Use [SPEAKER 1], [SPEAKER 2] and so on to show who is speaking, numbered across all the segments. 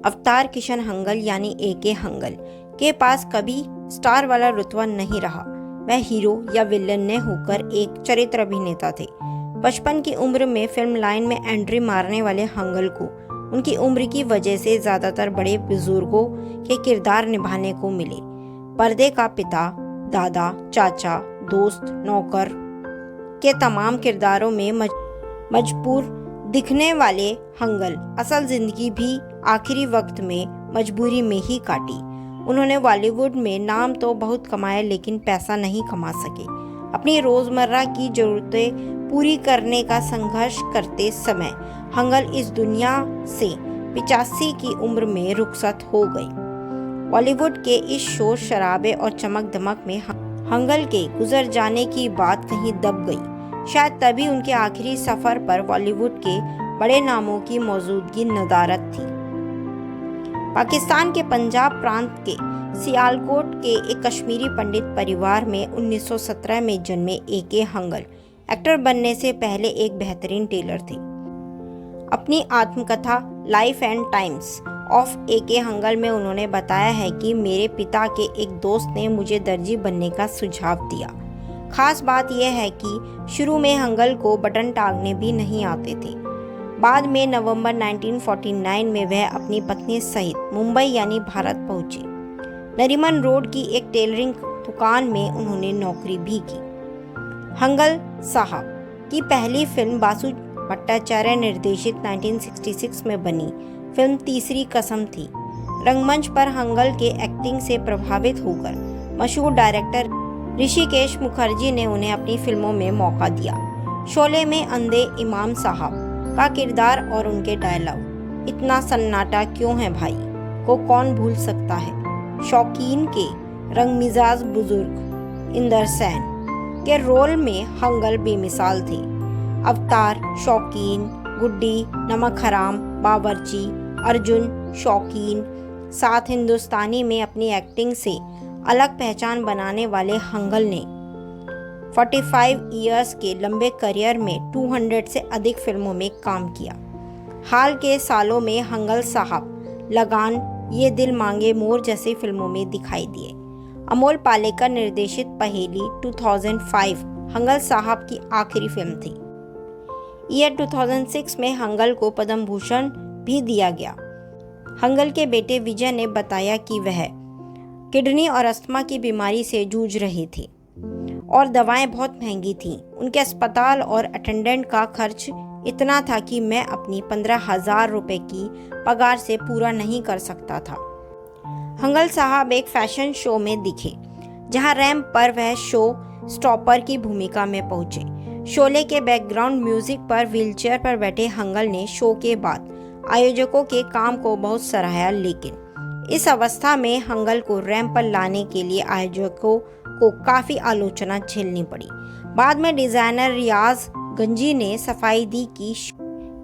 [SPEAKER 1] अवतार किशन हंगल यानी ए.के. हंगल के पास कभी स्टार वाला रुतबा नहीं रहा। वह हीरो या विलन न होकर एक चरित्र अभिनेता थे। बचपन की उम्र में फिल्म लाइन में एंट्री मारने वाले हंगल को उनकी उम्र की वजह से ज्यादातर बड़े बुजुर्गों के किरदार निभाने को मिले। पर्दे का पिता, दादा, चाचा, दोस्त, नौकर के तमाम किरदारों में मजबूर दिखने वाले हंगल असल जिंदगी भी आखिरी वक्त में मजबूरी में ही काटी। उन्होंने बॉलीवुड में नाम तो बहुत कमाया लेकिन पैसा नहीं कमा सके। अपनी रोजमर्रा की जरूरतें पूरी करने का संघर्ष करते समय हंगल इस दुनिया से 85 की उम्र में रुखसत हो गई। बॉलीवुड के इस शोर शराबे और चमक दमक में हंगल के गुजर जाने की बात कहीं दब गई। शायद तभी उनके आखिरी सफर पर बॉलीवुड के बड़े नामों की मौजूदगी नदारद थी। पाकिस्तान के पंजाब प्रांत के सियालकोट के एक कश्मीरी पंडित परिवार में 1917 में जन्मे ए.के. हंगल एक्टर बनने से पहले एक बेहतरीन टेलर थे। अपनी आत्मकथा life and times of A K. Hangal में उन्होंने बताया है कि मेरे पिता के एक दोस्त ने मुझे दर्जी बनने का सुझाव दिया। खास बात यह है कि शुरू में हंगल को बटन टांगने भी नहीं आते थे। बाद में नवंबर 1949 में वह अपनी पत्नी सहित मुंबई यानी भारत पहुंचे। नरीमन रोड की एक टेलरिंग दुकान में उन्होंने नौकरी भी की। हंगल साहब की पहली फिल्म बासु भट्टाचार्य निर्देशित 1966 में बनी फिल्म तीसरी कसम थी। रंगमंच पर हंगल के एक्टिंग से प्रभावित होकर मशहूर डायरेक्टर ऋषिकेश मुखर्जी ने उन्हें अपनी फिल्मों में मौका दिया। शोले में अंधे इमाम साहब का किरदार और उनके डायलॉग इतना सन्नाटा क्यों है भाई को कौन भूल सकता है। शौकीन के रंगमिजाज बुजुर्ग इंदर सैन के रोल में हंगल बेमिसाल थे। अवतार, शौकीन, गुड्डी, नमक हराम, बावर्ची, अर्जुन, शौकीन साथ हिंदुस्तानी में अपनी एक्टिंग से अलग पहचान बनाने वाले हंगल ने 45 इयर्स के लंबे करियर में 200 से अधिक फिल्मों में काम किया। हाल के सालों में हंगल साहब लगान, ये दिल मांगे मोर जैसी फिल्मों में दिखाई दिए। अमोल पालेकर निर्देशित पहेली 2005 हंगल साहब की आखिरी फिल्म थी। ईयर 2006 में हंगल को पद्म भूषण भी दिया गया। हंगल के बेटे विजय ने बताया कि वह किडनी और अस्थमा की बीमारी से जूझ रहे थे और दवाएं बहुत महंगी थीं। उनके अस्पताल और अटेंडेंट का खर्च इतना था कि मैं अपनी 15,000 रुपए की पगार से पूरा नहीं कर सकता था। हंगल साहब एक फैशन शो में दिखे जहां रैंप पर वह शो स्टॉपर की भूमिका में पहुंचे। शोले के बैकग्राउंड म्यूजिक पर व्हीलचेयर पर बैठे हंगल ने शो के बाद आयोजकों के काम को बहुत सराहा, लेकिन इस अवस्था में हंगल को रैंप पर लाने के लिए आयोजकों को काफी आलोचना झेलनी पड़ी। बाद में डिजाइनर रियाज गंजी ने सफाई दी कि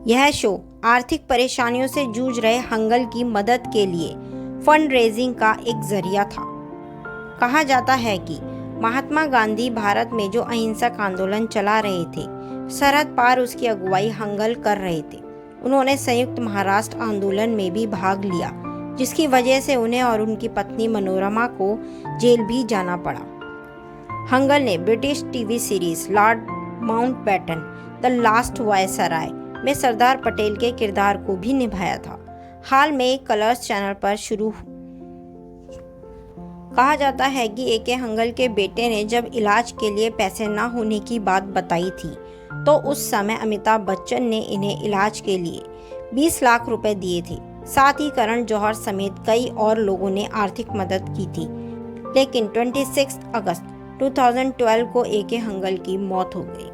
[SPEAKER 1] यह शो आर्थिक परेशानियों से जूझ रहे हंगल की मदद के लिए फंड रेजिंग का एक जरिया था। कहा जाता है कि महात्मा गांधी भारत में जो अहिंसक आंदोलन चला रहे थे, सरहद पार उसकी अगुवाई हंगल कर रहे थे। उन्होंने संयुक्त महाराष्ट्र आंदोलन में भी भाग लिया, जिसकी वजह से उन्हें और उनकी पत्नी मनोरमा को जेल भी जाना पड़ा। हंगल ने British TV series Lord Mountbatten the last viceroy में सरदार पटेल के किरदार को भी निभाया था। हाल में कलर्स चैनल पर शुरू कहा जाता है कि ए.के. हंगल के बेटे ने जब इलाज के लिए पैसे न होने की बात बताई थी तो उस समय अमिताभ बच्चन ने इन्हें इलाज के लिए 20 लाख रुपए दिए थे। साथ ही करण जौहर समेत कई और लोगों ने आर्थिक मदद की थी, लेकिन 26 अगस्त 2012 को ए.के. हंगल की मौत हो गई।